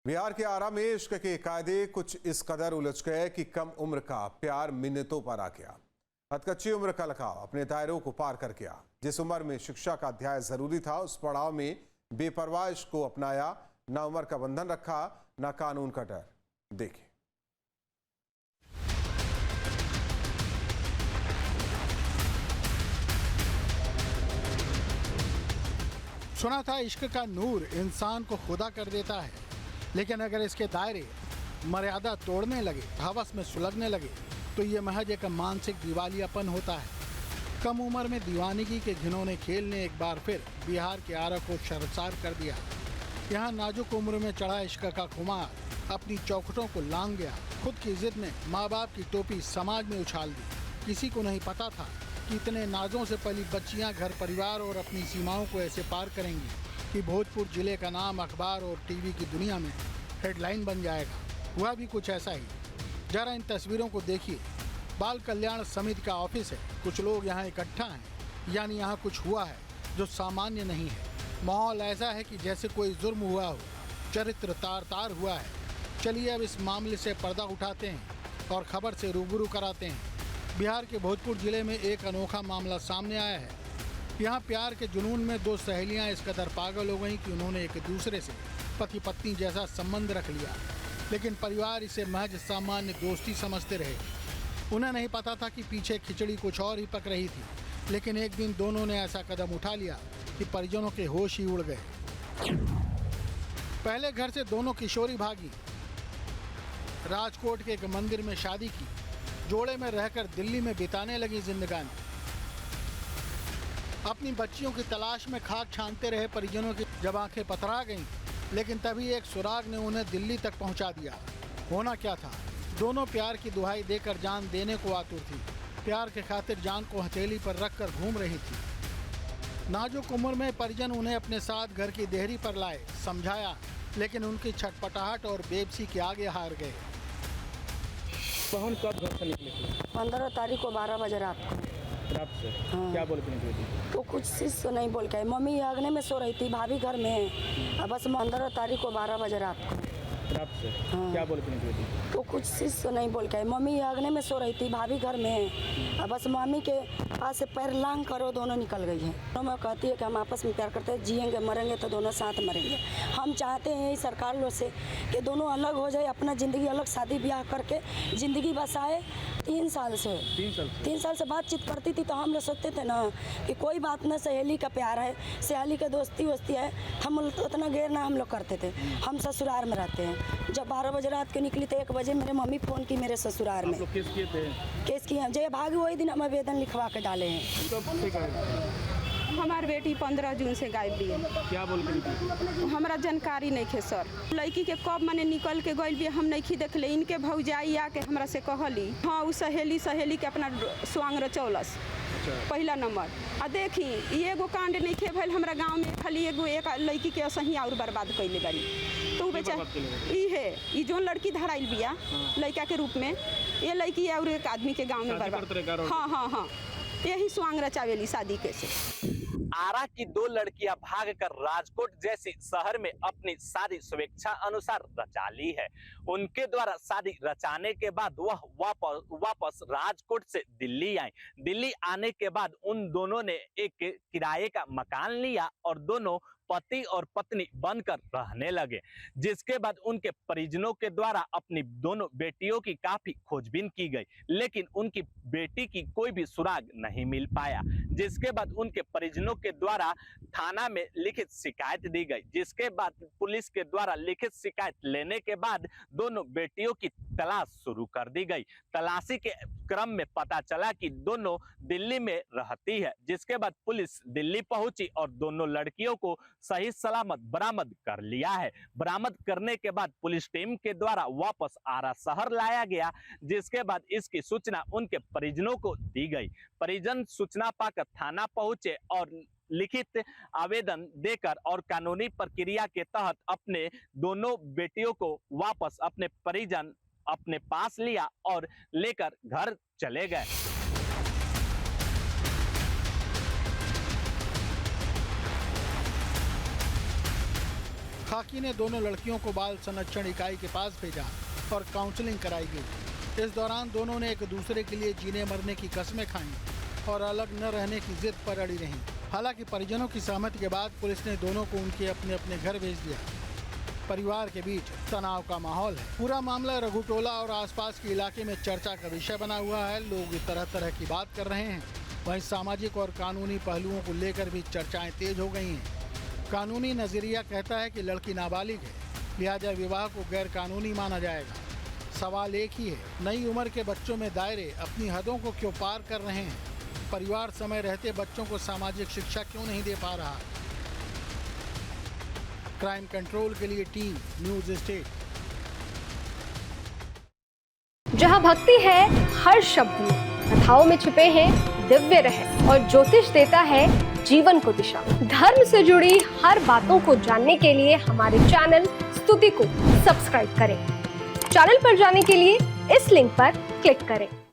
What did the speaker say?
बिहार के आरा में इश्क के कायदे कुछ इस कदर उलझ गए कि कम उम्र का प्यार मिन्नतों पर आ गया। हदकच्ची उम्र का लगाव अपने दायरों को पार कर गया। जिस उम्र में शिक्षा का अध्याय जरूरी था, उस पड़ाव में बेपरवाह इश्क को अपनाया। ना उम्र का बंधन रखा, ना कानून का डर। देखिए। सुना था इश्क का नूर इंसान को खुदा कर देता है, लेकिन अगर इसके दायरे मर्यादा तोड़ने लगे, हवस में सुलगने लगे, तो ये महज एक मानसिक दिवालियापन होता है। कम उम्र में दीवानगी के घिनौने खेल ने एक बार फिर बिहार के आरा को शर्मसार कर दिया। यहाँ नाजुक उम्र में चढ़ा इश्क का खुमार अपनी चौखटों को लांग गया। खुद की जिद में माँ बाप की टोपी समाज में उछाल दी। किसी को नहीं पता था कि इतने नाजों से पली बच्चियाँ घर परिवार और अपनी सीमाओं को ऐसे पार करेंगी कि भोजपुर जिले का नाम अखबार और टीवी की दुनिया में हेडलाइन बन जाएगा। हुआ भी कुछ ऐसा ही। जरा इन तस्वीरों को देखिए। बाल कल्याण समिति का ऑफिस है। कुछ लोग यहाँ इकट्ठा हैं, यानी यहाँ कुछ हुआ है जो सामान्य नहीं है। माहौल ऐसा है कि जैसे कोई जुर्म हुआ हो, चरित्र तार तार हुआ है। चलिए अब इस मामले से पर्दा उठाते हैं और खबर से रूबरू कराते हैं। बिहार के भोजपुर जिले में एक अनोखा मामला सामने आया है। यहाँ प्यार के जुनून में दो सहेलियाँ इस कदर पागल हो गईं कि उन्होंने एक दूसरे से पति पत्नी जैसा संबंध रख लिया, लेकिन परिवार इसे महज सामान्य दोस्ती समझते रहे। उन्हें नहीं पता था कि पीछे खिचड़ी कुछ और ही पक रही थी। लेकिन एक दिन दोनों ने ऐसा कदम उठा लिया कि परिजनों के होश ही उड़ गए। पहले घर से दोनों किशोरी भागी, राजकोट के एक मंदिर में शादी की, जोड़े में रहकर दिल्ली में बिताने लगी जिंदगानी। अपनी बच्चियों की तलाश में खाक छानते रहे परिजनों की जब आंखें पथरा गईं, लेकिन तभी एक सुराग ने उन्हें दिल्ली तक पहुंचा दिया। होना क्या था? दोनों प्यार की दुहाई देकर जान देने को आतुर थी। प्यार के खातिर जान को हथेली पर रखकर घूम रही थी। नाजुक उम्र में परिजन उन्हें अपने साथ घर की देहरी पर लाए, समझाया, लेकिन उनकी छटपटाहट और बेबसी के आगे हार गए। कौन कब घर से निकले थे? 15 तारीख को 12 बजे रात को। रात से? हाँ। क्या बोल के निकली थी? तो कुछ चीज़ तो नहीं बोल के, मम्मी अगने में सो रही थी, भाभी घर में है। अब बस 15 तारीख को 12 बजे रात को। रात से? हाँ। क्या बोल के निकली थी? तो कुछ चीज़ तो नहीं बोल के, मम्मी अगने में सो रही थी, भाभी घर में है। अब बस मम्मी के पास से पैर लांग करो दोनों निकल गई है। तो मैं कहती है कि हम आपस में प्यार करते हैं, जिएंगे मरेंगे तो दोनों साथ मरेंगे। हम चाहते हैं इस सरकार लोग से कि दोनों अलग हो जाए, अपना ज़िंदगी अलग शादी ब्याह करके ज़िंदगी बसाए। 3 साल से 3 साल से बातचीत करती थी, तो हम लोग सोचते थे ना कि कोई बात ना, सहेली का प्यार है, सहेली का दोस्ती वोस्ती है, हम उतना गैर ना हम लोग करते थे। हम ससुराल में रहते हैं। जब 12 बजे रात को निकली तो 1 बजे मेरे मम्मी फ़ोन की मेरे ससुराल में। केस किए थे? केस किए हम, जय भागी वही दिन हम आवेदन लिखवा के डाले हैं। हमार बेटी 15 जून से गायब भी है। क्या बोल के निकली? हमारा जानकारी नहीं है सर। लड़की के कब मने निकल के गई भी हम नहीं देखले। इनके भौजाई आके हमरा से कहली, हाँ उ सहेली के अपना स्वांग रचौलस। पहला नंबर आ देखी एगो कांड नहीं खे भइल हमरा गांव में, खाली एगो एक लड़की के असही और बर्बाद कैले बारी। तो बेचारा ई है, ई जोन लड़की धराइल बिया लड़का के रूप में, ये लड़की और एक आदमी के गांव में बर्बाद। हाँ हाँ हाँ, यही स्वांग रचावेली शादी के से। आरा की 2 लड़कियां भागकर राजकोट जैसी शहर में अपनी शादी स्वेच्छा अनुसार रचा ली है। उनके द्वारा शादी रचाने के बाद वह वापस राजकोट से दिल्ली आए। दिल्ली आने के बाद उन दोनों ने एक किराए का मकान लिया और दोनों पति और पत्नी बनकर रहने लगे। जिसके बाद उनके परिजनों के द्वारा अपनी दोनों बेटियों की काफी खोजबीन की गई, लेकिन उनकी बेटी की कोई भी सुराग नहीं मिल पाया। जिसके बाद उनके परिजनों के द्वारा थाना में लिखित शिकायत दी गई। जिसके बाद पुलिस के द्वारा लिखित शिकायत लेने के बाद दोनों बेटियों की तलाश शुरू कर दी गई। तलाशी के क्रम में पता चला कि दोनों दिल्ली में रहती है। जिसके बाद पुलिस दिल्ली पहुंची और दोनों लड़कियों को सही सलामत बरामद कर लिया है। बरामद करने के बाद पुलिस टीम के द्वारा वापस आरा शहर लाया गया। जिसके बाद इसकी सूचना उनके परिजनों को दी गई। परिजन सूचना पाकर थाना पहुंचे और लिखित आवेदन देकर और कानूनी प्रक्रिया के तहत अपने दोनों बेटियों को वापस अपने परिजन अपने पास लिया और लेकर घर चले गए। खाकी ने दोनों लड़कियों को बाल संरक्षण इकाई के पास भेजा और काउंसलिंग कराई गई। इस दौरान दोनों ने एक दूसरे के लिए जीने मरने की कस्में खाईं और अलग न रहने की जिद पर अड़ी रहीं। हालांकि परिजनों की सहमति के बाद पुलिस ने दोनों को उनके अपने अपने घर भेज दिया। परिवार के बीच तनाव का माहौल है। पूरा मामला रघुटोला और आसपास के इलाके में चर्चा का विषय बना हुआ है। लोग तरह तरह की बात कर रहे हैं। वहीं सामाजिक और कानूनी पहलुओं को लेकर भी चर्चाएं तेज हो गई हैं। कानूनी नजरिया कहता है कि लड़की नाबालिग है, लिहाजा विवाह को गैर कानूनी माना जाएगा। सवाल एक ही है, नई उम्र के बच्चों में दायरे अपनी हदों को क्यों पार कर रहे हैं? परिवार समय रहते बच्चों को सामाजिक शिक्षा क्यों नहीं दे पा रहा? क्राइम कंट्रोल के लिए टीम न्यूज स्टेट। जहां भक्ति है हर शब्द में, कथाओं में छुपे हैं दिव्य रहस्य और ज्योतिष देता है जीवन को दिशा। धर्म से जुड़ी हर बातों को जानने के लिए हमारे चैनल स्तुति को सब्सक्राइब करें। चैनल पर जाने के लिए इस लिंक पर क्लिक करें।